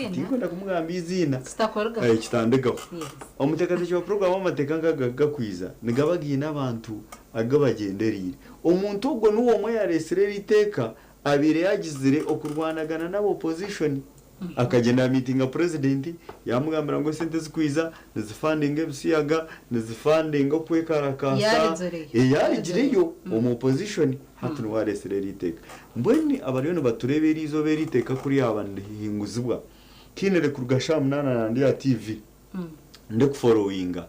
tikunda kumugamba izina sitakorga kitandikaho omutekateki wa program amateka ngagakwiza nigabagina abantu agabagenderire omuntu ubwo nuwo mwe yaresere iteka abire yagizire okurwanagana nabo opposition akagenda meeting president yamugambira ngo sente zikwiza nizifunding ebisiyaga nizifunding okwekarakasa yarigireyo omu opposition hatu waresere iteka mbweni abariyo baturebera izo beri iteka kuri abandi hinguzibwa kinere kurugasha munana nandi ya TV ndek followinga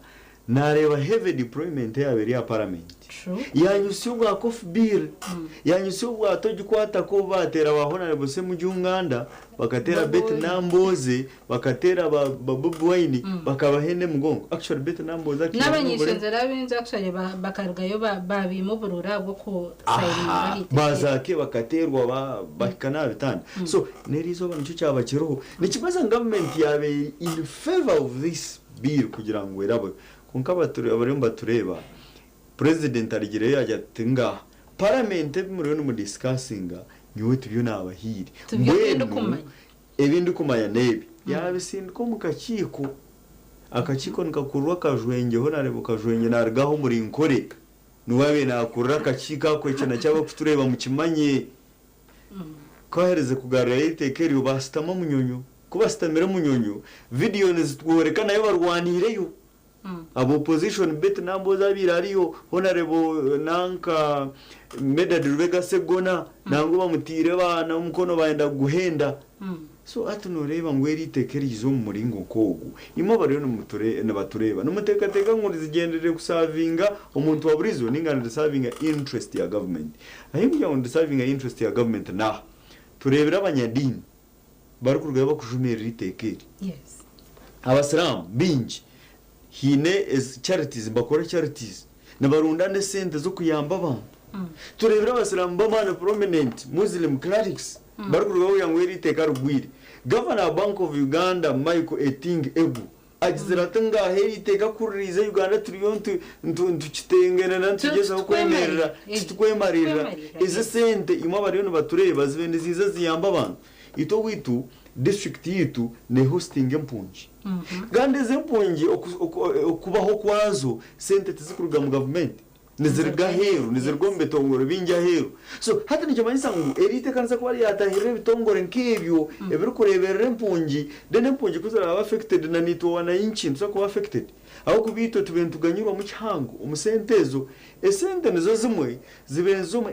nareba heavy deployment yaberi ya parliament yanyusiyo bwa coffee bill yanyusiyo bwa togikwata ko batera bahona bose mu Uganda bakatera bet namboze bakatera babubu wine bakabahene mugongo actually bet namboze n'abany'ishengyero benze actually bakargayo babimuburura bwo ko sayinga bazake bakaterwa bakana bitanda so nerizo bantu cyabakiroho nikibaza government yabe in favor of this bill kugira ngo erabe kunka batureba president aligire yajatinga parliament muri no discussinga nyiwe tubyo nabahiri ebindu kumanya nebi yabisindi ko mukakiko akakiko nikakurwa kajwenge ho narebo kajwenge nargaho muri nkore nuwabe nakurra akakika kwekena cyaba kutureba mu kimanye kohereze kugarura itekeri ubastama munyonyo kubastamira munyonyo video nizitworeka nayo barwanireyo abo opposition bet namboza birariyo honorable nanka medad rubega segona nango bamutire bana umukono baenda guhenda so atunoreba ngweri tekerizo mu muringo kogu imo bariyo n'abatureba n'umutekateka ngo zigenderere kusavinga umuntu wa burizo ningana savinga interest ya government ahimbya on savinga interest ya government na turebera abanyadini bari kurugaba bakujumira itekeri yes abasiramu binji hine is charities bakora charities nabarundane sente zo kuyamba abantu turebera abasiramu b'abana prominent muslim clerics barukurugaho yangweri iteka rugwiri governor bank of Uganda Michael Eting Ebu agizira tanga heri iteka kuririza Uganda turiyontu ntukitengena nantugeza kwemerera kitwemarira ize sente imwe bariyo batureba zibende ziza ziyamba abantu ito witu district yitu ne hosting empunji gande zempunji okubaho kwazo sente tizikuruga mu government nizirga heru nizirgombe tongoro binja heru so hata nicyamanyisa ngo elite kanza ko ari yatahire bitongore nk'ibyo ebiri kureberera empunji dene empunji kuzara affected na nito wana inchi nso ko affected aho kubito tubentu ganyurwa mu cyango umusentezo esente nizo zimwe zibenzo mu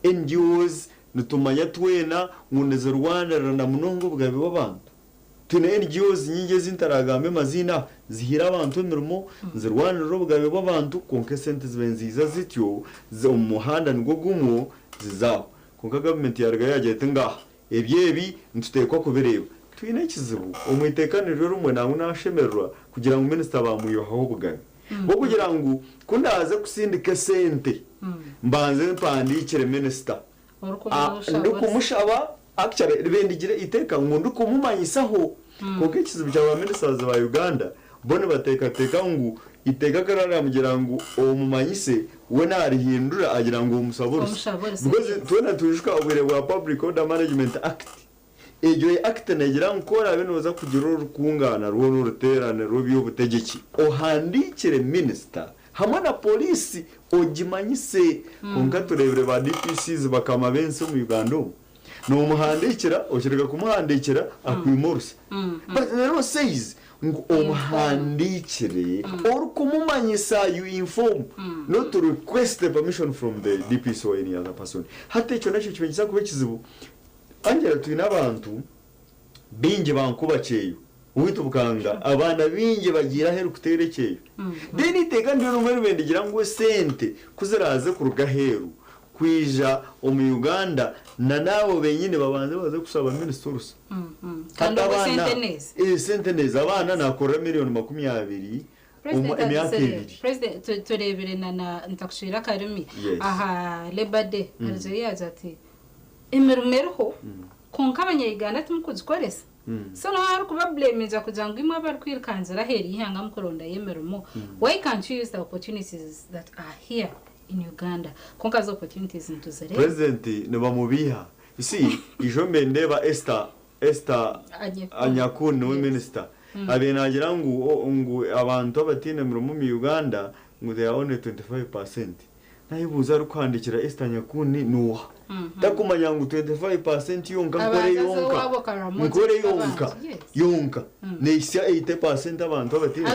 NGOs nutumanya twena nguneze Rwanda rana munongo bwabe w'abantu tune NGOs nyinge zintaragambe mazina zihira abantu mirimo nze Rwanda ro bwabe w'abantu konke sente zibenziza zityo zo muhanda ngo gumo zizaho konka government yarga yagete ngaha ebyebi ntutekwa kubereba twine kizibu umwitekaniro rumwe nawe nashemerwa kugira ngo minister bamuyohaho bwabe bo kugira ngo kundaze kusindika sente mbanze mpandikire minister ndukumushaba actually ribendigire iteka ngo ndukumumanyisaho koke kizibu cya ministers ba Uganda bone bateka ngo iteka karara mugira ngo omumanyise we narihindura agira ngo umusaboruse because tuna tujuka obwire bwa Public Order Management Act ejo act nagira nkora benoza kugira urukungana ruwo n'uruterane rubiyo butegeki ohandikire minister hamwe na polisi ogimanyise konka turebere ba DPCs bakama bense mu Uganda no umuhandikira okirega kumuhandikira akwimuruse but there says ngo umuhandikire or kumumanyisa you inform not to request the permission from the DPC or any other person hate cyo nacyo kimenyisa kuba kizibu Angella tuyina abantu binge bankubaceyo uwito bukanga abana binge bagira heru kuterekeye deni teka ndio numero bendigira ngo sente kuziraze kuruga heru kwija omu Uganda na nabo benyine babanze baze kusaba ministers kandi sente neza abana nakora miliyoni 20 emyaka 2 president turebere na ntakushira karimi aha Labor Day Algeria ati emerumerho konka abany'Uganda tumukuzikoresa so no hari kuba blameza kugira ngo imwe bari kwirukanzira heri ihanga mukoronda yemerumo why can't you use the opportunities that are here in Uganda konka zo opportunities ntuzere president ne bamubiha isi ijombe ndeba Esther Esther Anyakuni we minister abenagira ngo abantu abatine mu Uganda ngo they are only 25%. Nayibuza ari kwandikira Esther Anyakuni nuha takumanya ngo 25% yonka nkore yonka neisya 80% abantu abatine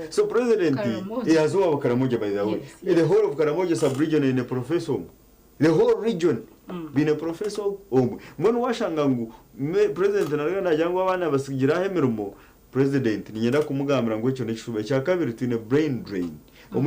so president yazowabo Karamoja by the way the whole of Karamoja sub-region in a professor the whole region being a professor mbona washanga ngo president najya ngo abana basigira hemerumo president ninyenda kumugambira ngo cyo n'ikishuba cya kabiri tune brain drain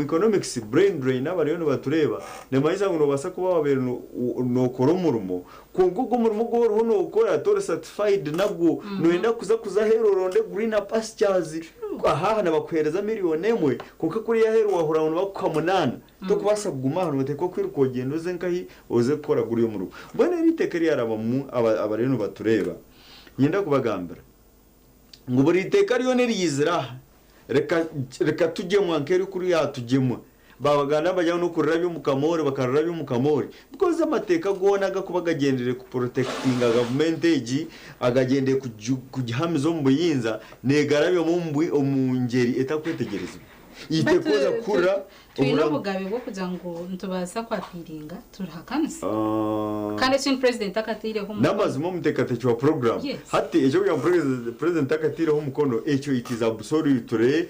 economics brain drain abariyo batureba nemayiza ngo basa kuba babere no koromurumo kungugo murumo go runo ukora tore certified nabwo noenda kuza hero ronde greener pastures aha na bakwereza miliyoni emwe kuko kuri ya hero wahura abantu bakukamunana to kubasa kuguma hano bateko kwirukogendo ze nkahi oze gukora guri yo murugo mbone ritekeri yaraba mu abariyo batureba nyenda kubagambira ngo buri teka riyo neriyizira reka tujye mu ankeri kuri yatujyemo babagana bajya no kurira byo mukamore bakarira byo mukamore because amateka gonaga kubagagendere ku protectinga government age agagendeye kujihamizo mu buyinza negara byo mu mbwi omungeri etakwetegereza itekoza kura twino bugabe bwo kugira ngo ntubasa kwapiringa turahakanisa kandi sin president akatire ho namaze mu mutekate cyo program hati ejo bya president akatire ho mukono echo it is absolutely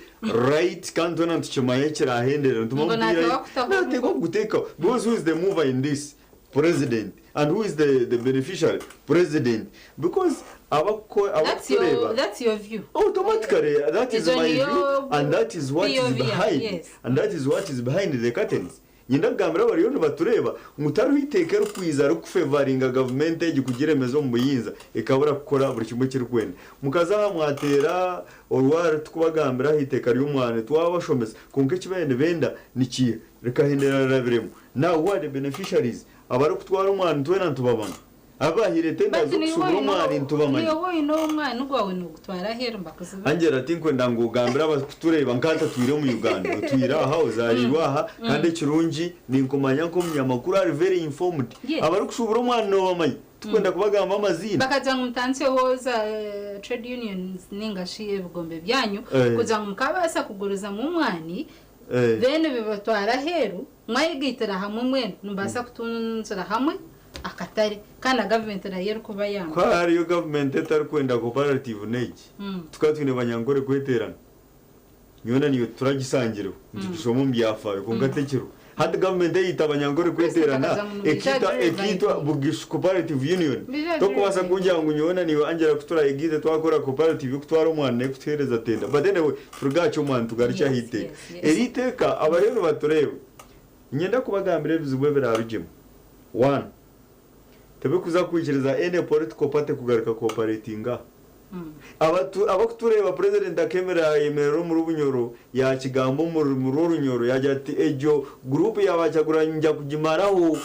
right kantona ntuchemaye kirahendera ntumubwira nateko guteka because who is the mover in this president and who is the beneficiary president because that's your view automatically that is my view and that is what is behind and that is what is behind the curtains nyindagambira bariyo batureba mutaru hitekera kwiza ro kufavoringa government ege kugiremezo mu buyinza ikabura gukora buri kimwe kiri kwenda mukaza mwatera orwara tukubagambira hiteka ryo mwana twabashomeza konke kibende benda nikiye reka hendera rabiremo now what the beneficiaries abari kutwara umwana twena ntubabana abahire tenda zo kusubura umwana ntubamanye niyo umwana ugwawe nugutwara hero mbakuziba Angella tinkwe ngugambira abatureba nkata twire mu Uganda twira aha uzariwaha kandi kirungi ninkomanya ko munyamakuru ari very informed abari kusubura umwana no bamanye tukwenda kubagamba amazina bakaja ngumtanse hoza trade unions ningashiye bugombe byanyu kuja ngumkabasa kuguruza mu mwani bene bibatwara hero mwayigitira hamwe mwene numbasa kutunzira hamwe akatari kana government rayero kuba yamba kwa ariyo government etari kwenda cooperative nege tukatwine banyangore kweterana nyona niyo turagisangiro ndikishomo mbyafawe kungatekero hadi government yita banyangore kweterana ekitwa bugish cooperative union tokubasa kunja ngo nyona niyo Angella kutura egize twakora cooperative kutwara umwana kutereza tenda but anyway turugacho umwana tugaricha hite eriteka abarero batureba nyenda kubagambira bizubwe birarujemo 1 tebe kuza kwikiriza ene political party kugaruka cooperatinga abakutureba president akemera yemero mu rubunyoro ya kigambo mu runyoro yajya ati ejo group yabachagura njya kugimaraho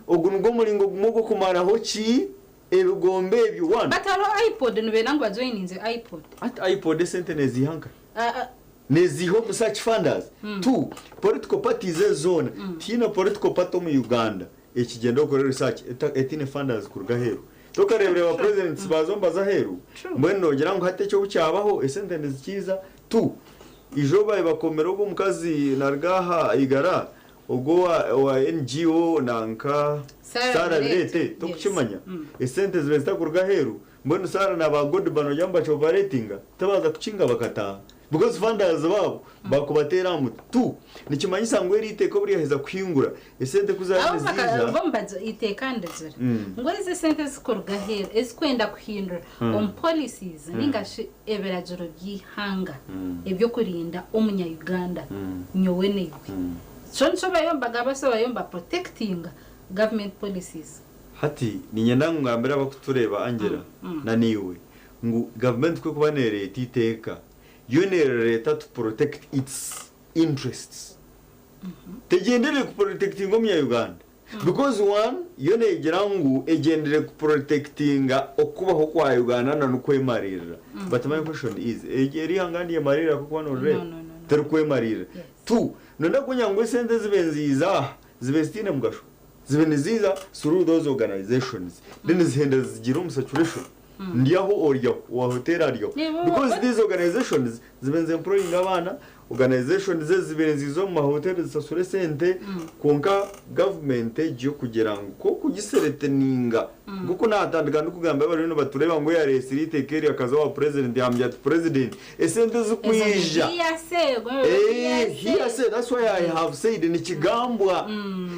ogungo mulingo gumogo kumaraho ki ebigombe ebyo 1 bataro iPod nube nangwa joininze iPod at iPod sentence zihanka neziho such funders 2 political parties zone tina political party mu Uganda ekigendo ko research etine funders kurugahero tokarebere wa presidents bazombaza hero mbweno ngira ngo hate cyo bucyabaho esentende zikiza 2 ijoba bakomero go mukazi nargaha igara ubwo wa NGO nanka sara lete tokimanya esentende zibesta kurugahero mbweno sara na ba god bano jamba cyo operatinga tabaza kucinga bakata because funders babo bakubatera mu 2 nikimanyisa ngo eriteko buri yaheza kwingura esente kuzana ziza bombazo itekandezera ngo izi sente zikorga here esikwenda kuhindura on policies ningashi eberajoro byihanga ebyo kurinda umunya Uganda nyowene sonso bayomba gabaso bayomba protecting government policies hati ninyenda ngambira bakutureba Angella na niwe ngo government ko kubanere titeka leta to protect its interests tegendere ku protecting omya Uganda because one yone girangu egendere ku protectinga okubaho kwa Uganda na nukwemarira but my question is eri hangandi yamarira ko kwano re ter kwemarira 2 nonda kunyangwe sente zibenziza zibestine mugasho zibeniziza through those organizations then zihenda zigira umusaturation ndiyaho orya wa hotel aryo because these organizations zibenze employing abana organizations zibenze izo mu hotel zisasure sente konka government yo kugira ngo ko kugisereteninga nguko natandika ndukugamba bari no batureba ngo ya resirite keri akaza wa president yambya president esente zukwija here say that's why I have said ni kigambwa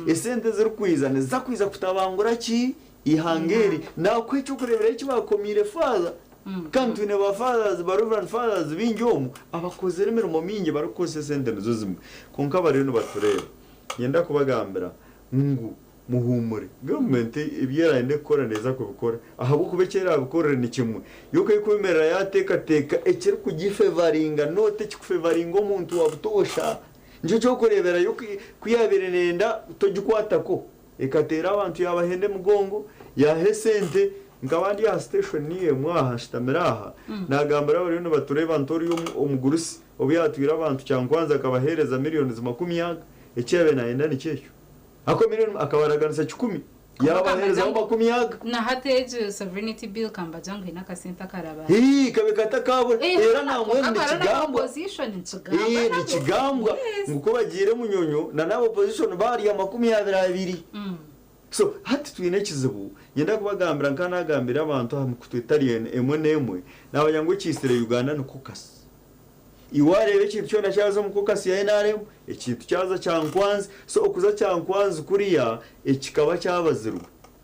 esente zirukwiza nezakwiza kutabangura ki ihangeri nakwe cyo kurebera iki bakomire faza kandi tune ba fathers baruvan fathers binjomu abakoze remero mu mingi barukose sente nazo zimwe konka bari no batureba yenda kubagambira ngo muhumure government ibyera inde kora neza ko bikora ahabo kubekera bikorera ni kimwe yuko ikumerera yateka ekiri kugifevaringa note kikufevaringa umuntu wabutosha nje cyo kurebera yuko kuyabire nenda togikwatako ekatera abantu yabahende mugongo yahesente ngabandi ya station niye mwahashitamiraha nagambara bari no batureba ntori umugurusi obyatwira abantu cyangwanza akabahereza miliyoni 10 ekyebe naenda ni cyecyo ako miliyoni akabaraganisa 10 yabahereza 10 na hateje sovereignty bill kamba jangu inaka senta karaba kabekata kabo era namwe ni kigambwa ni kigambwa nguko bagire munyonyo na nabo opposition bari ya 22 so hati twine kizibu yenda kubagambira nkanagambira abantu hamukutwitari emwe nabanyango cyisire Uganda nukukasi iwarebe kintu cyo nashaza mukukasi ya NRM ikintu cyaza cyankwanze so okuza cyankwanze kuriya ekikaba cyabazirwa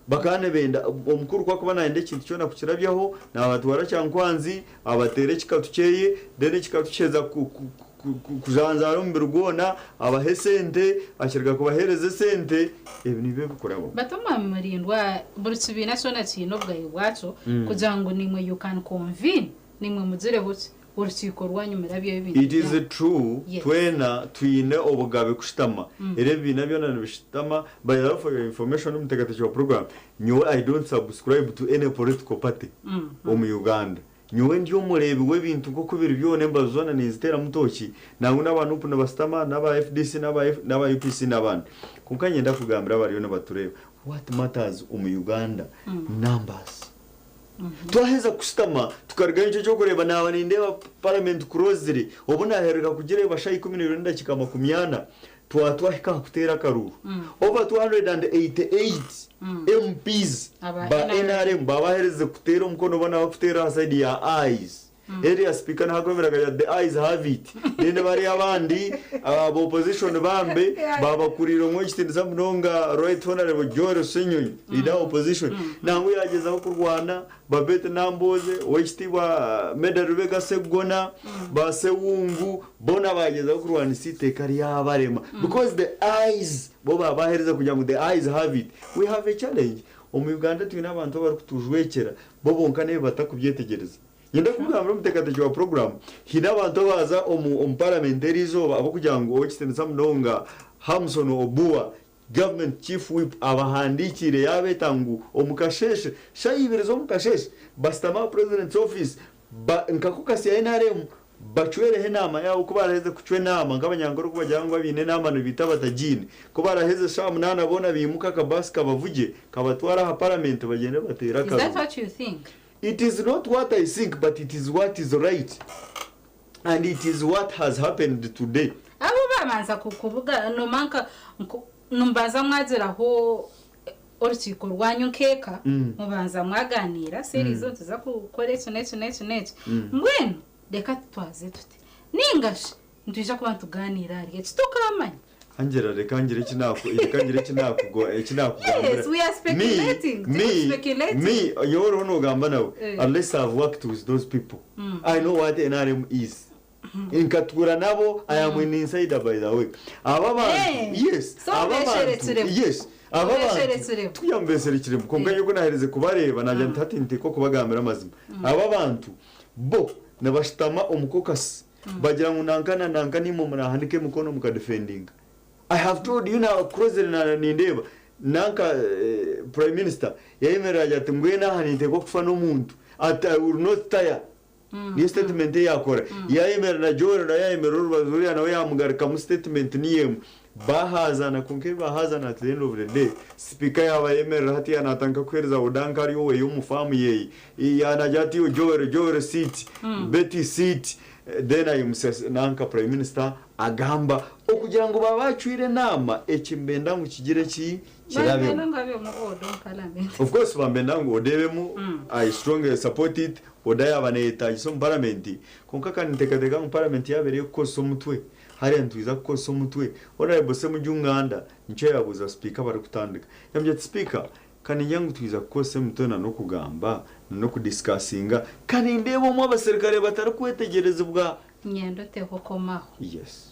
bakane benda omukuru kwa kuba naende kintu cyo nakukirabyaho nabatwara cyankwanzi abatere kikatukeye dene kikatucheza kujanzara mu birugona abahesente ashirga kubahereze sente ibi nibe bikorabo batoma marindwa buritsubina sona kino bwayi bwacu kugira ngo nimwe you can convene nimwe muzire buti urukiko rwanyumira byo bibiri it is true twena twine obugabe kushitama erebi nabyo nanabishitama by the for your information umutegatecho program I don't subscribe to any political party mu Uganda nyowe ndiyo murebi webintu ko kubira byone mbazona nizitera mutoki nangu nabantu upuna bastama naba FDC naba UPC nabandi kunkanye ndakugambira bari no batureba what matters Uganda numbers twaheza kusitama tukariganye cyo kureba naba nindeba parliament closely obona hereka kugire bashayi 12 kikama kumyana twahika kutera karuru over 288 MPs ba NRM babahereze kutera umukono bana kutera side ya eyes area speaker nagomeraga the eyes have it nene bari abandi abo opposition bambe babakuriro mwe kitindza munonga right honorable Joel Senyonyi ida opposition nangu yageza ko kurwana babete namboze wekitibwa Medarubega Segona basewungu bona bageza ko kurwana site kari yabarema because the eyes bo babahereza kugira ngo the eyes have it we have a challenge mu Uganda twina abantu bari kutujwekera bo bonkane batakubyetegereza yenda kugambira umutegatecho wa program hina abantu baza parliamentary zo abo kugira ngo okitenza munonga Hamson Obua government chief whip abahandikire yabetangu omukasheshe shayiberezo omukasheshe bastama president's office nkakukasi ya NRM bachwere henama yawo kubaraheze kuchwe nama ngabanyangoro kubajyangwa bine nama no bita batajine kubaraheze sha munana bona bimuka kabasi kabavuge kabatwara ha parliament bagende batera kazo. Is that what you think? It is not what I think, but it is what is right. And it is what has happened today. Abo bamanza kukuvuga no manka numbaza mwazira ho urukiko rwanyu keka mubanza mwaganira serizo tuza kukoresha net ngweno reka twaze tuti ningashi ntuje kuba tuganira ari tukamanya Angella rekangire kinakugambira. Yes, we are speculating. Me, you're no gamba now. Unless I've worked with those people, I know what NRM is. In Katura nabo, I am inside by the way. Yes. Yes. Tuyambesere kirimo konga yuko nahereze kubareba najya ntatinte ko kubagambira amazima. Abantu bo nabashitama omukokasi bagira ngo nankana ni mu murahandike mukono mukadefending. I have told you now crossing na nindeba nanka prime minister yemera ati ngwena hanite ko kufa no muntu at I will not tire ni statement yakora yemera na joro na yemera urubazuri nawe yamugarika mu statement niyemu bahazana kunke bahazana at the end of the day speaker yaba yemerera hati yanatanga kwereza udanka ari wowe y'umufamu yeyi yanajati yo jowere seat Betty seat then ayumsese nanka prime minister agamba okugira ngo babacwire nama ekimbenda mu kigire kirabe of course bambenda ngo odebemu I strongly support it odaya abaneta iso parliament konka kan tekateka mu parliament yabereye ko so mutwe hari ntuiza ko so mutwe honorable se mu junganda nicyo yabuza speaker bari kutandika yambye speaker kandi yangu twiza ko se mutwe no kugamba no kudiscussinga kandi ndebo mu abaserikare batari kwetegereza bwa nyendo teho komaho yes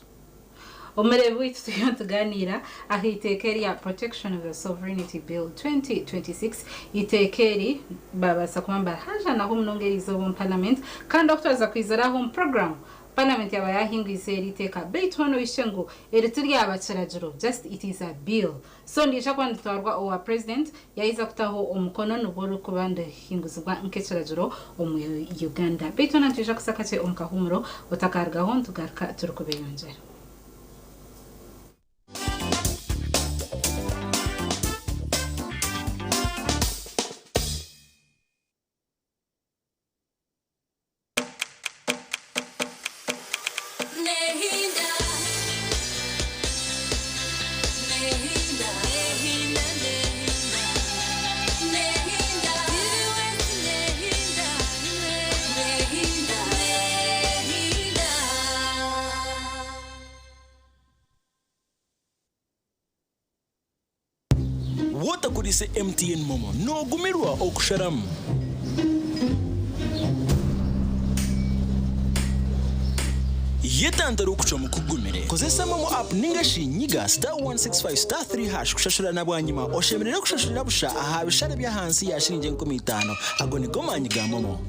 Omerevu ituyo tuganira ahitekeri ya Protection of the Sovereignty Bill 2026 itekeri babasa kwamba haja na humnongerizo mu parliament kandi okutwaza kwizera home program parliament yaba yahingwize riteka beitono ishengo erituri abakirajiro just it is a bill so ndisha kwanditwarwa owa president yaiza kutaho omukono nuboro kubanda hinguzwa nkekirajiro omu Uganda beitono ntija kusakache omukahumuro utakarga hon tugarka turukubeyonjera Wota kulise MTN Momo no gumirwa okusharamu yetandara ukuca mu kugumire kozesa Momo app ningashi nyiga *165*3# kushashura nabwanyima oshemerera kushashurira busha aha bishare bya hansi ya shirinje 15 ago ni gomanyiga Momo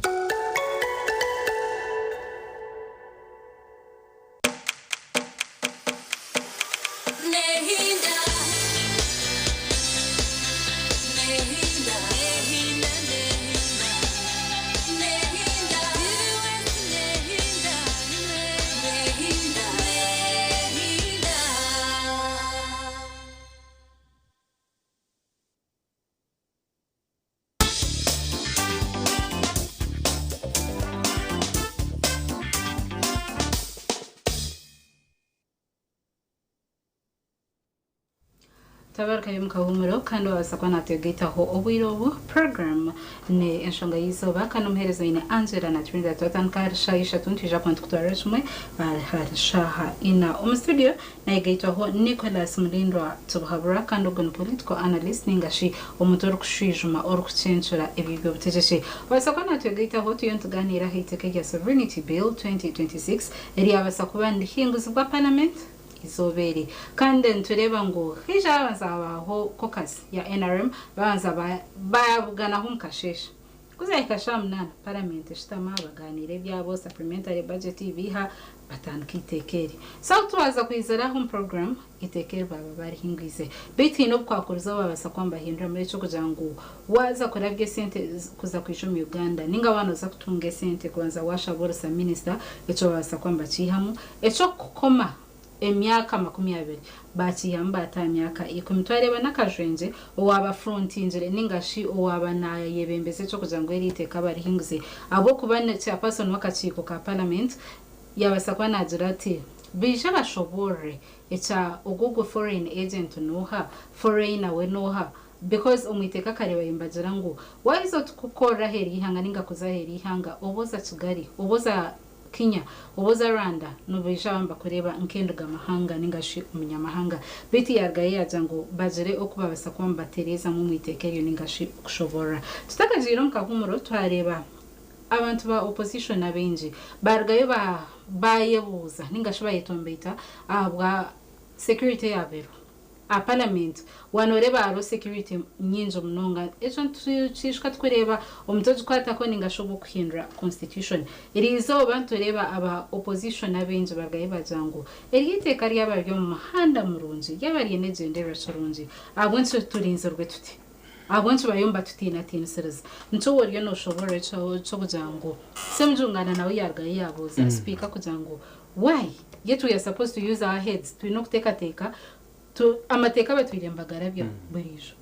tabarka yumukahumuro kandi wabasakwa nategetaho obwirobo program ne enshonga yizoba kandi umuherezo ine Angella Naturinda twatankarisha yishatuntisha kwant kutwarashwe harishaha ina studio na igetaho Nicholas Mulindwa tubuhabura kandi ogun political analyst ningashi omutor kushijuma or kuchenchura ebibyo butejeje wabasakwa nategetaho tuyontuganira hiteke ya Sovereignty Bill 2026 eri abasakwa ndihinguzi bwa parliament izoberi kandi ntureba ngo hija abanzabaho caucus ya NRM banza bayabugana humkashesha kuzayikasha mnana parliament shitama baganire byabo supplementary budget ibiha batankitekeri so tuwaza kwizera home program itekeri baba bari hingwize biti no kwakuriza babasa kwamba hindura muri cyo kujangu waza kurabye sente kuza kwishumi Uganda ninga wanoza kutunge sente kwanza washa borsa minister echo babasa kwamba chihamu echo kukoma emyaka 20 bakiyamba atamyaka 10 twareba nakajwenje owaba front injire ningashi owaba naye yebembeze cyo kujango eriteka bari hinguze abo kubane cha person wakachiko ka parliament yabasakwa najirati bisha bashobore echa ugugu foreign agent noha foreigner we noha because umwiteka kareba imbagira ngo waizo tukukora heri ihanga ninga kuzaheri ihanga oboza Kigali oboza Kenya oboza Rwanda nubisha bamba kureba nkenduga mahanga ningashi umunyamahanga biti yagaye yajango bajere okuba basakwamba Teresa mu mwitekero ningashi kushobora tutakajiro nkahumuro twareba abantu ba opposition abenji bargayo bayebuza ningashi bayitombeta abwa security yabero a parliament wanoreba aro security nyinjo mnonga ejo tushishka tkureba omutoji kwata ko ningashobo kuhindura constitution irizo bantu reba aba opposition abenje bagaye bajango erite kari yababyo mu mahanda murunji yabari negendera sorunji abonse turinzorwe tuti abonse bayomba tutina tinseres nto woriyo no shobora cyo kujango semjungana nawe yargaye yabuza speaker kujango why yet we are supposed to use our heads to not take amateka batwirembagara bya burijo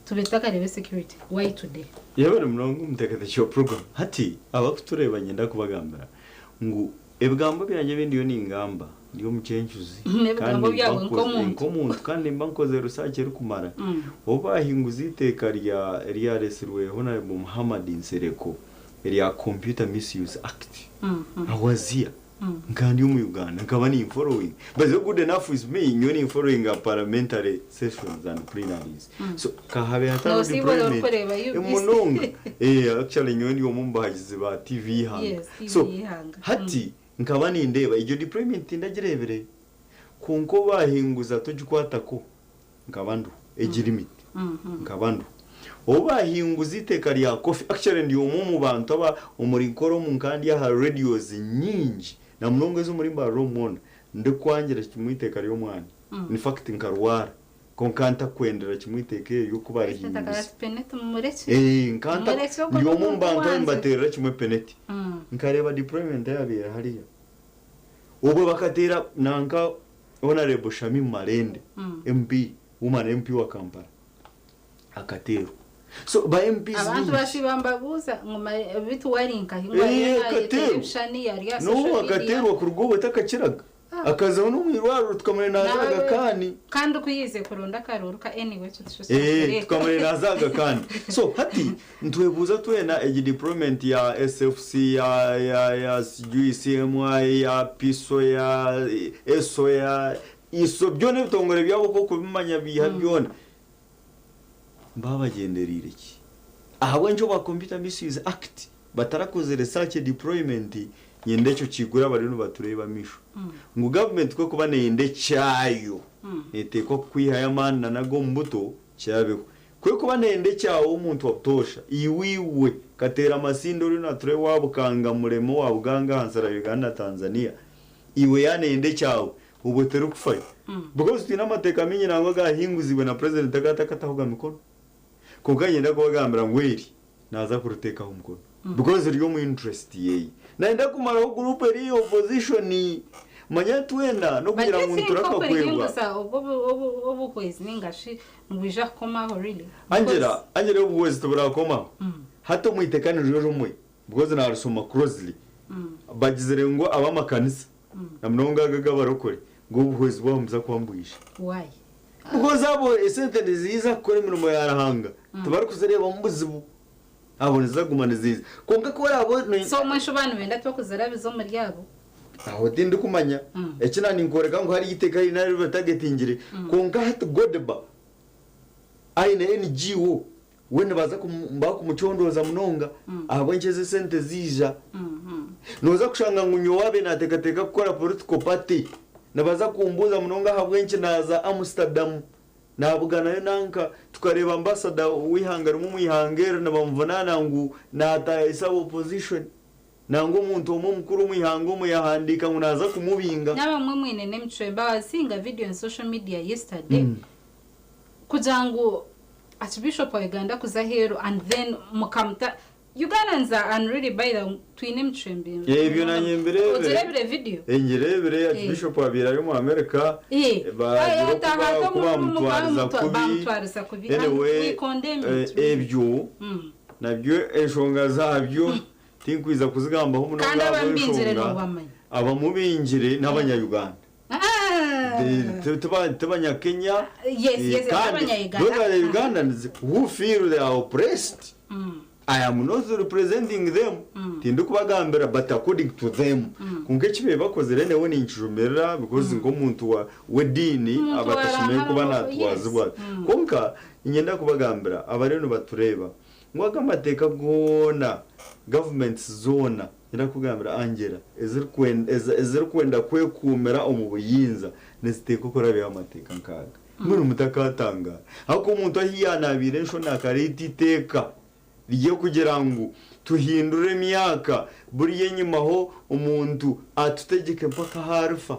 tubetaka rebe security why today yabere murongo mutekete cyo program hati abakutureba nyenda kubagambira ngo ebigambo byanje bindi yo n'ingamba ndiyo mucencuzi kandi mbankoze research eri kumara obahinguza iteka rya resirwe hona mu Muhammad Nsereko rya Computer Misuse Act awazia kandi mu Uganda nkaba ni following but good enough is me nyoni following a parliamentary sessions and plenaries so kahabe hatano deployment emunonga actually nyoni yo mumbagize ba TV hanga so hati nkaba ni ndeba iyo deployment ndagirebere kunko bahinguza tujukwatako nkabandu age limit nkabandu obahinguza iteka rya coffee actually ndi mu bantu aba umurinkoro mu kandi ya radios nyingi na mnongo zo muri mbaro mona ndikwangira kimwiteka ryo mwana in fact nkarwara konkanta kwendera kimwiteke yo kubari hinduza nkanta yo mu bantu mbatera kimwe penalty nkareba deployment yabira hariya ubo bakatera nanka honorable Shami Marende MP woman MP wa Kampala akatero so ba MPs abantu bashibambabuza ngoma bitu warinka hingwa televishani yari ya social media no akatero kurugo takakiraga akaza no mwirwaro tukamure nazaga kandi kuyize kuronda karuruka anyway tukamure nazaga kandi so hati ntwebuza twena egi deployment ya SFC ya CMI ya PISO ya ESO ya iso byone bitongore byabo ko kubimanya biha byone babagenderire iki ahawe njo ba Computer Misuse Act batarakoze research deployment nyendecho kigura barino batureba misho ngo government ko kuba nende cyayo eteko kwihaya mana nago mbuto cyabeho ko kuba nende cyawo umuntu waptosha iwiwe katera masindo rino ature wabukanga muremo wabuganga hansara Uganda Tanzania iwe yanende cyawo ubutero kufaye because tina mateka minyi nango gahinguziwe na president akatakatahuga mikono kuganyenda kubagambira ngweri naza kuruteka umukono because ryo mu interest yeyi naenda kumara ho group eri opposition manya twenda no kugira ngo turaka kwebwa obo kwezi ningashi ngwija koma ho really Angella obo kwezi tubura koma hato muitekaniro rumwe because na rusoma closely bagizere ngo abamakanisa na mnonga gabarokore ngo obo kwezi bamza kwambwisha why because abo esente nziza kore mirimo yarahanga tubari kuzereba mbuzibu aboneza gumana ziza konga kora abo so mwashobanu benda twakuzara bizo muri yabo aho dindi kumanya ekina ninkoreka ngo hari iteka inari batagetingire konga hatu godeba aine NGO wene baza kumba kumuchondoza munonga abo ngeze sente zija noza kushanga ngunyo wabe natekateka gukora political party nabaza kumbuza munonga habwenche naza Amsterdam nabugana nanka tukareba ambassador wihangara mu mwihangera nabamvunana ngo nata isa opposition nango umuntu mukuru mwihango mu yahandika munaza kumubinga nabamwe mwinene mchwemba wasinga video on social media yesterday kujangu Archbishop wa Uganda kuzahero and then mukamta Ugandans are really by the twinem chembe ebyo nanyembere uzirebere video engerebere Archbishop abira yo mu America ba kuba mutwariza kubi we condemn ebyo nabyo eshonga zabyo tinkwiza kuzigamba ho muno abamubinjire n'abanyayuganda tubanya Kenya yes abanyayuganda who feel they are oppressed I am not representing them tindu kubagambira but according to them kunge kibe bakoze rene woni inchumera because ngo muntu wa wedini abatashimye kuba natwazibwa konka inyenda kubagambira abareno batureba ngwaga amateka gona governments zona nyenda kugambira Angella ezir kwenda kwekumera umubuyinza neziteko korabe amateka nkaga muri mutakatanga hako umuntu ahiyanabire nsho nakariti teka rigiye kugira ngo tuhindure imyaka buriye nyuma ho umuntu atutegeke mpaka harfa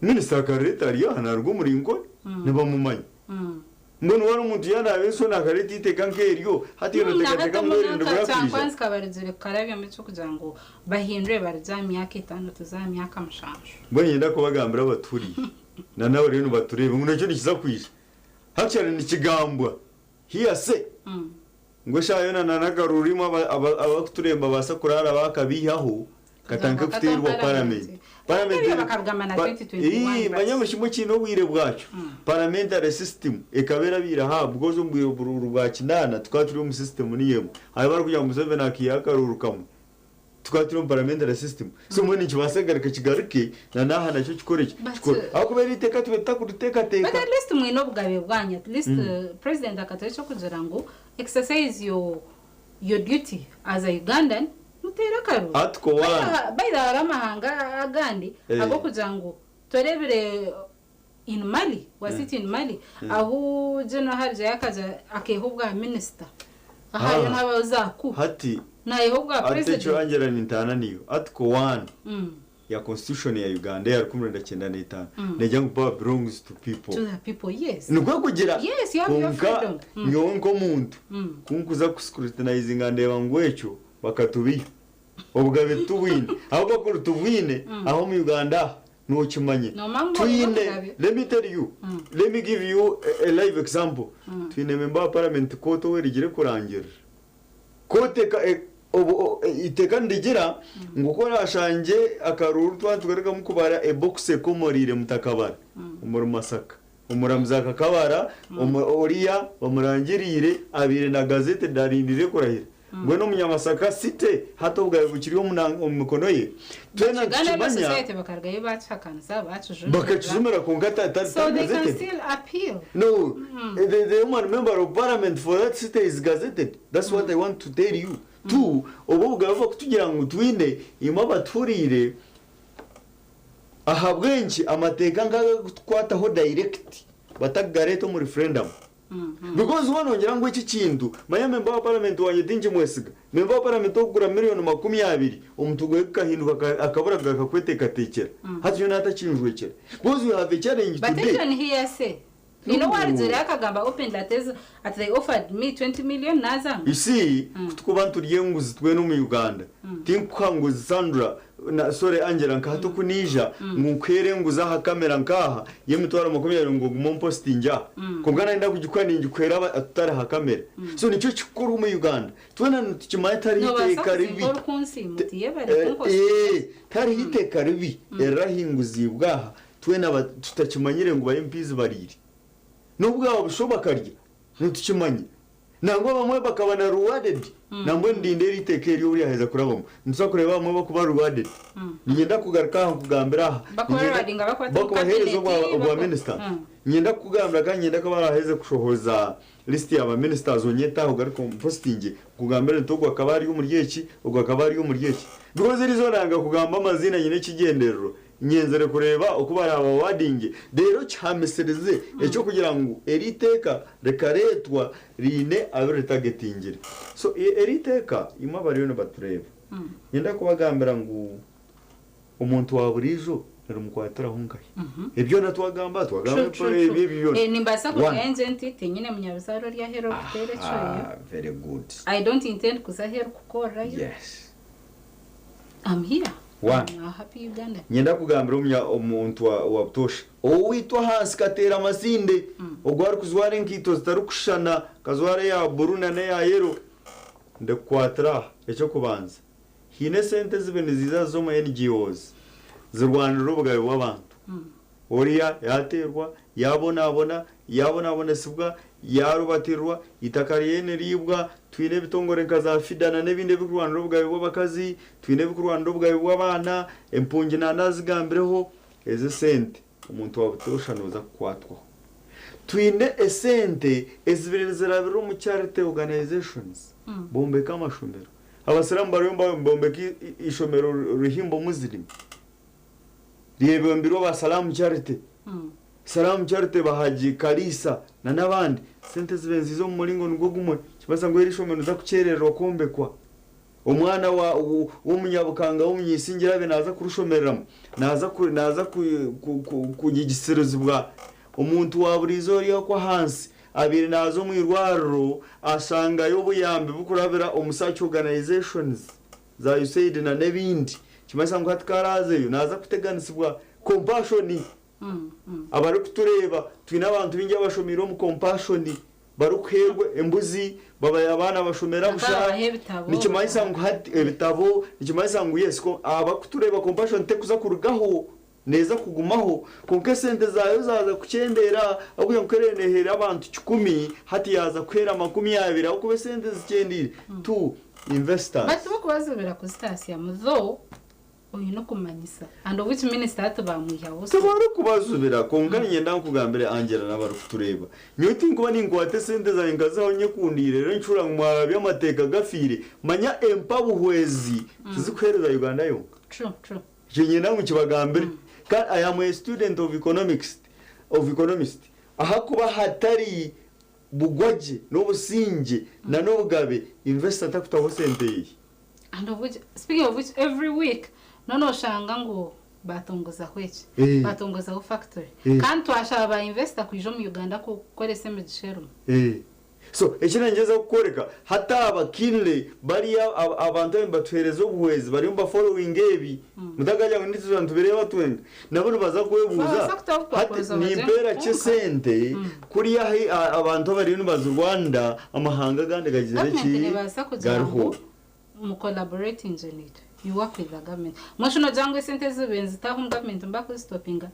Minister Kareta riyana rwo muringo nabamumanya mbona wari umuntu yanabe so nakareti iteka nkeryo hati yo tekateka mwere ndugakisha kwanza kabarizire karabya mu cyo kugira ngo bahindure barza myaka 5 tuza myaka mushanjo mbona yenda kubagambira abaturi na nawe rero baturebe ngo nacyo nikiza kwisha hakiri nikigambwa hiyase ngo shayo na nagarurimo abaturemba basa kurara bakabihaho katanke kutirwa parliament bakarugamana 2021 banyamushimo kino bwire bwacu parliamentary system ekabera biraha bwozo mbwiro rwa kinana twaturi mu system niyemo hari bari kujya mu Museveni akiyakarurukamwe twaturi mu parliamentary system so mwene kibasegarika kigaruke na naha nacyo kikoreke aho kubera iteka tubeta kuduteka teka but at least mwino bwabe bwanya at least president akatarisha kugira ngo exercise your duty as a Ugandan mutera karu atko wana baida ramahanga agandi abo kugira ngo torebere in Mali wasiti in Mali aho general yakaza akehubwa minister ahayo nabazaku hati na yehubwa president atecho Angella Naturinda niyo atko wana ya constitution ya Uganda ya 1995 nejya ngo power belongs to people yes nuko kugira yes you have your freedom nyonko muntu kunkuza kuscrutinize ngandeba ngwecho bakatubiye obugabe tuwine aho bakuru tuwine aho mu Uganda no kimanye twine let me tell you let me give you a live example twine member parliament koto werigire kurangira kote iteka ndigira ngukora ashanje akaruru twatugarika mukubara e boxe komorire mutakabara umuru Masaka umuramuzaka kabara oriya bamurangirire abire na gazette darindire kurahira ngo no munyamasaka site hato bwawe bukiriho mu mikono ye twena society bakargaye bacakanza bacujuje bakacuzumira ku ngata so they can still appeal no the human member of parliament for that city is gazetted that's what I want to tell you tu obo bwava kutugira ngo twinde ima baturire ahabwenki amateka ngaga kwataho direct batagareto mu referendum because one ongera ngo iki kintu maya member wa parliament wanye dinje mwesiga member wa parliament ogura miliyoni 20 umutugo kahinduka akabura gakakweteka tekera hatyo nata kinjwe kera because you have a challenge but today but even here say you know what zira akagamba open letters at they offered me 20 million naza you see kutukubantu ryenguzi twe no mu Uganda tinkanguzi Sandra na sore Angella nkato kunija ngukwere nguza ha kamera nkaha yemitwara 20 ngo gumompostinga kungana nda kugikwana ngikwera atara ha kamera so nicyo kikuru mu Uganda twena tukimayitari iteka ribi tari iteka ribi erahinguzi bwaha twena tutakimanyire ngo ba MPs bariri nubwo bushoboka rye ntukimanye nangwa bamwe bakabana rewarded nangwa ndinderi itekeri uri aheza kurabamo ntuza kureba bamwe bakuba rewarded ngenda kugaruka kugambira bakubaherezo bwa minister ngenda kugambira kanyenda ko baraheze kushohoza list ya ba ministers onyeta ugaruka posting kugambira ntogwa kabari y'umuryeki ubwo kabari y'umuryeki because rizo ranga kugamba amazina nyine kigenderero nyenzere kureba ukuba yaba wadinge rero cyamesereze ecyo kugira ngo eriteka rekaretwa rine abere targetingire so eriteka imabariyo batureba nyenda kubagambira ngo umuntu wa burijo rero mukwatara hungaye ibyo natwagamba twagamba ibyo nimbasa ko agent nyine munyabisaro rya hero kutere cyo very good I don't intend kuzahera kukora yes I'm here one happy Uganda nyenda kugambira umuntu wa butosha owitwa hasi katera amasinde ogwari kuzware nkito zitarukushana kazware ya buruna ne ya yero ndekwatra ecyo kubanza hine sente zibene ziza zo mu NGOs zirwanira ubwawe w'abantu oriya yaterwa yabona sibwa yarubatirwa itakariyene ribwa twine bitongore nkaza fidana nebinde bikurwanira ubwawe w'abakazi twine bikurwanira ubwawe w'abana empungi nanazigambireho eze sente umuntu wabutoshanuza kwatwa twine esente ezibirezerabiro mu charity organizations bombeka amashomero abasiramu bari bombeka ishomero ruhimbo muzirimi riebembiro ba salamu charity salamu charity bahaji kalisa na nabandi sente zibenzi zo mu mulingo ngo gumwe kibasa ngo erishomero za kucererwa kombekwa umwana w'umunyabukanga w'umunyisingira be naza kurushomeramo naza kugigiseruzi bwa umuntu wa burizo riyo kwa hansi abiri nazo mu irwaro asanga yo buyambe bukurabira umusachi organizations za USAID na nebindi kimasa ngo hatkaraze yo naza kuteganisibwa compassion abari kutureba twina abantu bingi abashomero mu compassion barukherwe embuzi babaye abana bashomera busha nikimanyisa ngo hati ebitabo nikimanyisa ngo yes ko abakutureba compassion tekuza kurugaho neza kugumaho konke sente zayo zaza kucendera akuye nkerenehera abantu 10 hati yaza kwera 20 aho kube sente zikendire tu investors batuba kubazobera ku station muzo oyi no kumanyisa and which minister atubamwiha wose tabari kubazubira kongana nyenda kugambere Angella n'abari kutureba nyoti ngo ningwate sente za ingazaho nyekundire rero ncura mwara by'amateka gafire manya empa buhwezi tuzikwereza Uganda yo true nyenda mu kibagambere I am a student of economics aha kuba hatari bugwaje n'obusinge na n'obugabe investor takutaho sente yi and of which speaking of which every week no shanga ngo batongoza hweche batongoza ho factory kandi twashaba investor kwijo mu Uganda ko korese medishero so ekirengeza kukoreka hata abakinle bari abantu batwereza obuhwezi bari mba following ebi mudagaja ngo nditzo ntubireba twenga nabo baza kwebuza hata ni impera cyesente kuri abantu bari bazu Rwanda amahanga gande gagizere ki garho mu collaborating unit you work with the government mashino jangwe sente zibenzi tahum government mbako stoppinga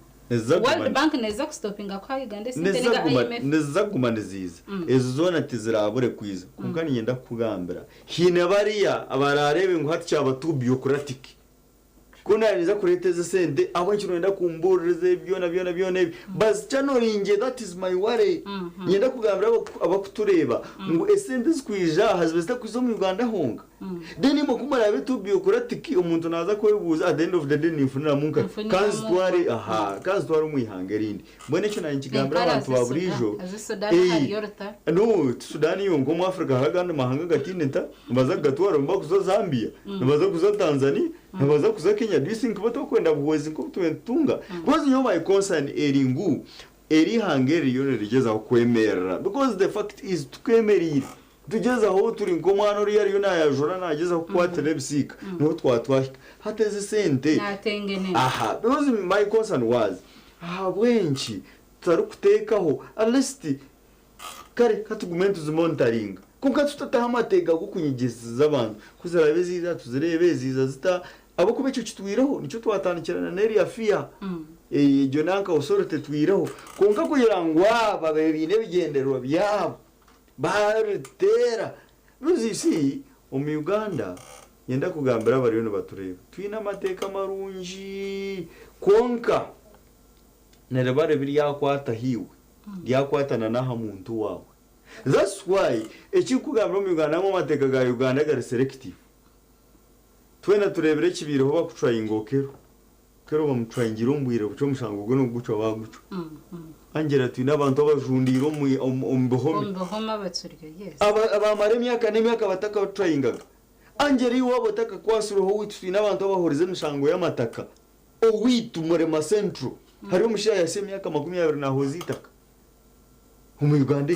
World Bank neza kustopinga kwa Uganda sente niga IMF neza gumaniziza ezo zona tizirabure kwiza kunkani yenda kugambira hine bariya abararebe ngo hati cyabatubiocratic kuna niza kureteza sente abo nkino yenda kumburirize byona bas chanoringe that is my worry yenda kugambira abakutureba ngo esente zikwija hazbesta kwizo mu Uganda honga deni mo kumara betubiocratic umuntu naza kwebuza at the end of the day nifunira munka kanzitwari umuyihangerindi mbone cyo nankigambira abantu baburijo no Sudani yo ngo mu Africa haganda mahanga gatineta baza gatwara mbakuzo Zambia baza kuza Tanzania baza kuza Kenya do you think batokwenda buwezi ko tuwentunga because you my concern eringu eri hangeri yo rigeza kwemera because the fact is tukwemerira tugeza aho turi ngo mwana uri yari yajora nageza kwa telebisika no twatwashika hateze sente natengene because my concern was bwenchi tari kutekaho at least kare katugumentu zimontaring kunka tutataha amateka gukunyigeza abantu kuzarabe ziza tuzirebe ziza zita abo kubecho kitwiraho nico twatanikirana neri afia jonanka usorete twiraho kunka kugira ngo babebine bigenderwa byabo baretera ruzisi mu Uganda yenda kugambira bari no batureba twina amateka marunji konka nerebare biri yakwata hiwe yakwatana naha muntu wawe that's why ekikugambira mu Uganda mu mateka ga Uganda gari selective twena turebere kibireho bakutrayingokero kero bamutrayingira umbwire buco mushango gwo no guco baguco Angella twina abantu abajundiro mu bohoma batsuryo yes abamare myaka bataka trayingaga Angella iwabo taka kwasuroho witu twina abantu abahorize mushango y'amataka owitu murema centro hari umushya yase myaka 20 naho zitaka mu Uganda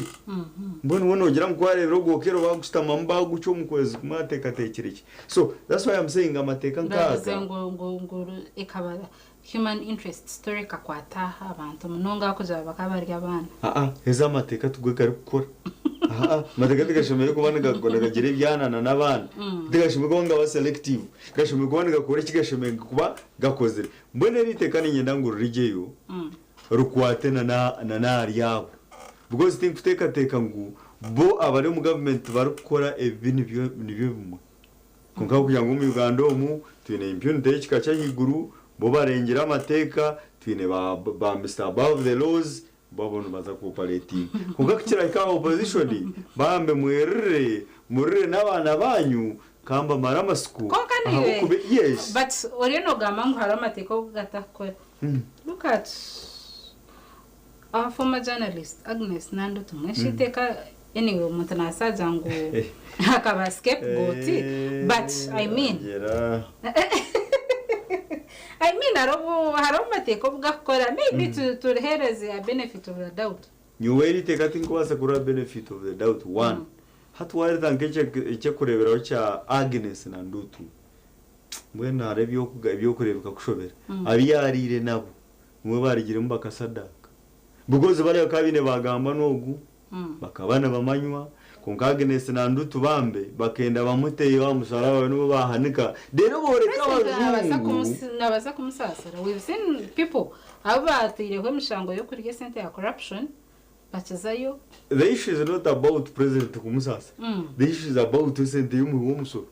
mbona wono gira mukwarebero gokero bagustama mbaguco mukwezi kumateka tekereke so that's why I'm saying amateka nkaga ngo ekabara human interest story kakwata abantu munonga kuza bakabarya abana heza amateka tugweka gukora mateka tegashomeye kubana gakona gagire byanana nabana tegashomeye kubanga ba selective gashomeye kubana gakora kigashomeye kuba gakozere mbone riteka nyenda ngo rigeyo rukwate na nari yabo because think teka ngo bo abari mu government barukora ibintu nibyo bimwe kunka kugira ngo mu Uganda mu twine impunity kikacha higuru bo barengera amateka twine ba Mr above the laws babona baza cooperative kunka kira ka opposition bambe murire n'abana banyu kamba maramasuku yes but oreno gamangu haramateko gatakora look at our former journalist Agnes Nando tumweshiteka anyway mutana zangu akaba scapegoat but I mean haromateko bugakora maybe to hereze a benefit of the doubt you wait take think was a good benefit of the doubt one hatwari tankeche kureberaho cha Agnes Nandutu mbwena rebyo kurebeka kushobera abiyarire nabo umwe barigiremo bakasadaka bugoze bari kabine bagamba nogu bakabana bamanywa kunkagenese nandu tubambe bakenda bamuteye wa musaraba no bahanika rero boreka abazungu nabaza kumusasara we've seen people abatiriwe mishango yo kuri center ya corruption bachazayo. The issue is not about president kumusasa the issue is about center y'umuhu w'umusoro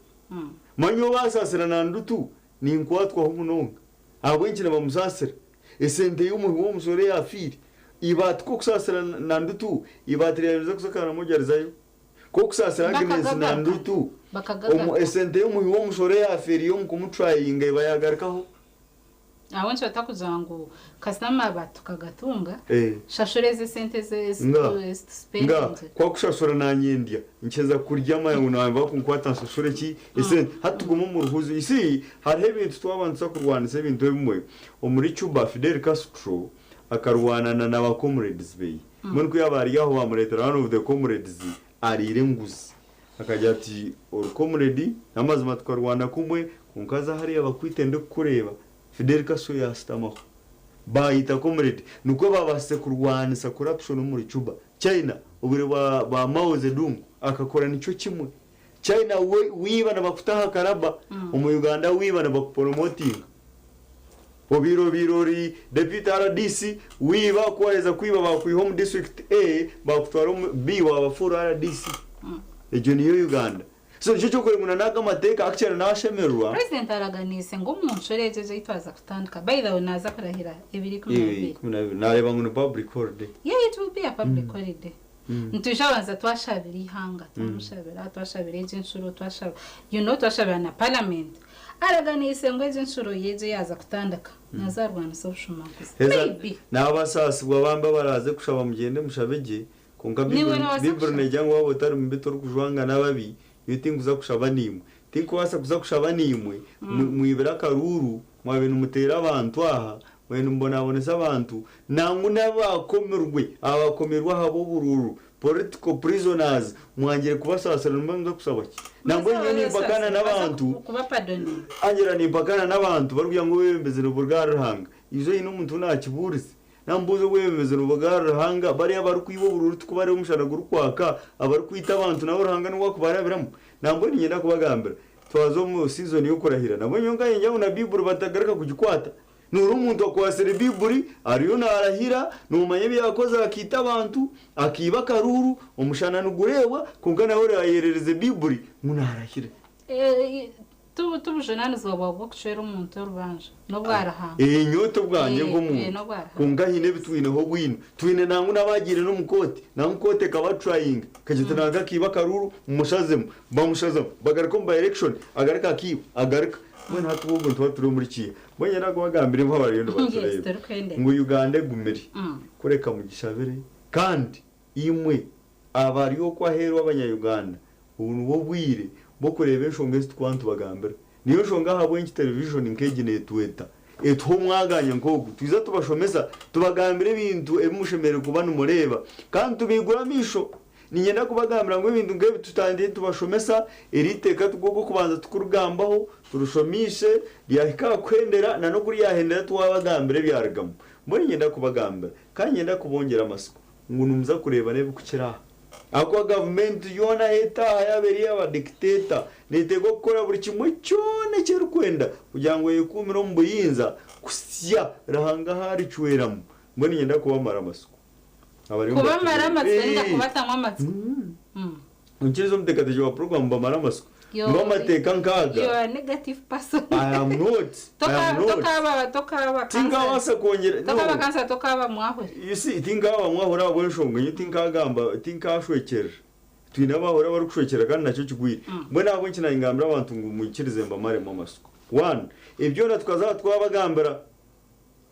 manyo basasira nandu tu ni nkwatwa humunonga abwenki bamusasira center y'umuhu w'umusoro yafiri ibatko kusasira nandu tu ibatireza kusakana mujarizayo ko kusasira agenesi nandu tu center y'umuhu w'umusoro yafiri yo kumutryinga bayagarikaho awonse batakuzango kasama batukagatunga shashoreze sente ze spend kwa kushashora na nyendia ncheza kuryama unamba kunkwata shashore ki ese hatuguma mu ruhuzu isi hari ibintu twabanza kurwanisa ibintu bimwe omuri Cuba Fidel Castro akarwanana na comrades be mun kuyabari yaho bamuretera one of the comrades arire nguzi akajya ati or comrade namazima twarwana kumwe kunkaza hari abakwitende kureba Fidel Castro yastamaho bayita comrade nuko babase kurwanisa corruption muri Cuba. China ubure ba Mao Zedong akakora nico kimwe. China wiba na bakutaha karaba mu Uganda wiba na bapromoting birori deputy RDC wiba kweza kwiba bakwi home district A bakutwara B wa bafuru RDC ejo niyo Uganda. So cyo kuri nguna naga mateka actually nashemerwa president araganise ngo umunshoreze yitwaza kutandika by the way naza karahira ibiri kumwe nareba ngo public holiday it will be a public holiday ntushabanza twashabira ihanga twashabira ejinsuro twashabira twashabira na parliament araganise ngo ejinsuro yeje yaza kutandika nazarwana so shumakuze n'abasasi bwabamba baraze kushaba mugende mushabege konka bibrone cyangwa wabo tari mbitor kujwanga nababi yutinguza kushaba nimwe tinkwasa kuza kushaba nimwe mwibera karuru mwabintu mutera abantu aha wenu mbona abonesa abantu nangu n'abakomerwe abakomerwa habo bururu political prisoners mwangire kubasasira n'umwe kusaba ki nangu nyene bakana n'abantu kuba pardon Angella ni bakana n'abantu baruya ngo wembeze n'uburgarahanga izo ino muntu nakiburize nambuze wembeze n'uburgarahanga bari abarukwibo bururu tukubare umushana gurukwaka abarukwita abantu nabo rahanga n'wa kubarabiramo nambo ni nyenda kubagambira twazo mu season yo kurahira nabo nyonga yenjya na biburu batagaraka kugikwata nuru umuntu akwasere biburi ariyo narahira numanye byakoze akita abantu akiba karuru umushana n'ugureba kungana hore ayerereze biburi munarahira tubujana zobabwo kushera umuntu y'urubanje no bwarahanga nyoto bwanje ngo muntu kungahine bitwine ho bwino twine nangu nabagire no mukote na mukote kaba trying kagita naga kiba karuru umushazemo bamushazamo bagarako mba election agaraka kiba agaraka mwe hatubo ntwa turi muri kiye bonye nago bagambira imva bari ndo baturebe ngo Uganda gumeri kureka mu gishabere kandi imwe abari yo kwa hero abanya-Uganda ubu bo bwire bo kureba nshonga zitwantu bagambira niyo nshonga habo inki television nkegine tweta etho mwaganya ngogo twiza tubashomesa tubagambira ibintu ebimushemere kubana umureba kandi tubigura misho ninyenda kubagambira ngo ibintu ngebi tutandiye tubashomesa eriteka tugogo kubanza tukurugambaho turushomishe lyahika kwendera na no kuri yahendera tuwabagambire byaragamo muri nyenda kubagambira kandi nyenda kubongera amasuko ngo numza kureba nebe kukiraha akwa government yona heta yaberi aba dictator nitego gukora buri kimwe cyone cyo rukwenda kugira ngo yekumira mu buyinza kusya rahanga hari cweramo mbone nyenda kubamara amasuko kubamara amasuko nda kubatamwa amasuko unkizo mutekateje wa program bamara amasuko ngo mateka nkaga you are a negative person I am not tokaba tinga wasa kongera tokaba kansa tokaba mwahore you see tinga wa mwahora abo nshonga tinga gamba tinga shwekera twina bahora bari kushwekera kandi nacyo kigwira mbona abo nkina ingambira abantu ngo mukirize mbamare mu masuko one ibyo natwaza twabagambira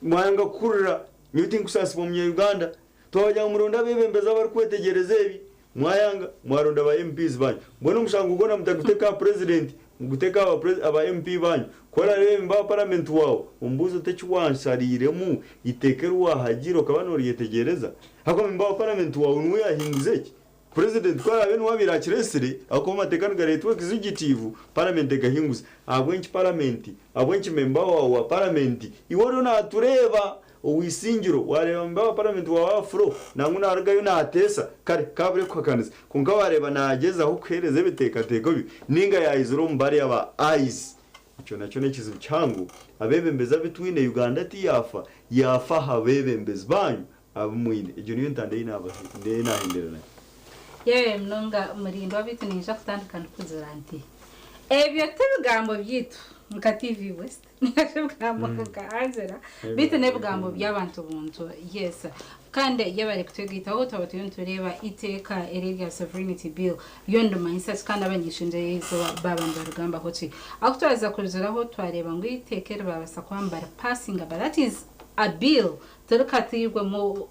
mwanga kurira nyutinga usasi mu Uganda twajya mu Rwanda bebembeza bari kwetegereza ibi mwayanga mwaronda ba MPs banyu mbona umushanga ugona mutaguteka president muguteka aba MP banyu kora rebe mba parliament wao umbuzo tekiwanshariremu itekeru wahagiro kabano riyetegereza hako mba parliament wao nuwe yahinguze ki president kora bene wabirakirесire ako matekano garetwe executive parliament gahinguze abwenki parliament abwenki member wa parliament iworo na tureba uwisingiro wareba mba parliament wa afro nangu naragayo natesa kare kabure kwakanisa kunga wareba nageza aho kwereze bitekateko ninga yayizuro mbari yaba eyes icyo nacyo nekizo cyangu abebembeza bitwine Uganda ati yafa habebembeza banyu abumwine icyo niyo ntande inahinderana yewe mnonga umurindo wabitunisha kutandukana kuzuranti ebyo tebigambo byitu nka TV West nashobwamo ka Angella bite nebigambo by'abantu buntu yes kandi yabari kutwegitaho tabatyo tureba iteka area sovereignty bill yondo mindset kandi abany'eishengyero baagamba hoti akutwaza kuziraho twareba ngo itekere babasa kwambara passing but that is a bill turkatirwe mu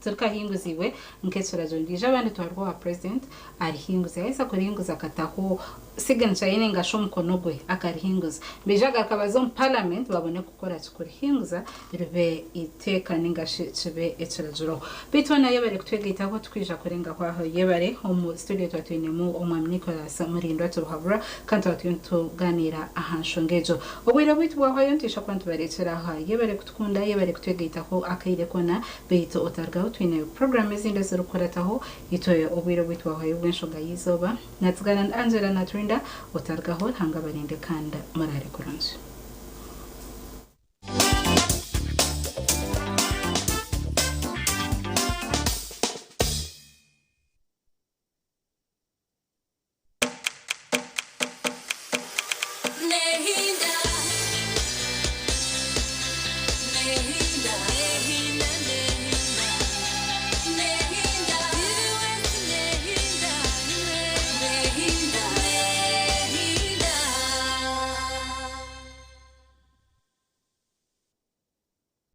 turkahinguziwe nketsura zondije abandi twarwa president arihinguza yesa kuringuza kataho signature yene ngasho mukono gwe akarihinguza bijaga kabazo mu parliament babone gukora kurihinguza ribe iteka ningashe cibe etsura bitona yebare kutwegitaho twija kurenga kwaho yebare mu studio twatwinemu Nicholas Murindo tuhabura kandi twatuganira ahanshongejo obwira bitwa hayo ntisha kwantu barecera ha yebare kutkunda yebare kutwegitaho akaire kona beito otargaho twine program ezinde zirukorataho itoye obwira bitwa hayo bwenshoga yizoba natsgana Angella Naturinda otargaho hanga barinde kanda marari kuronse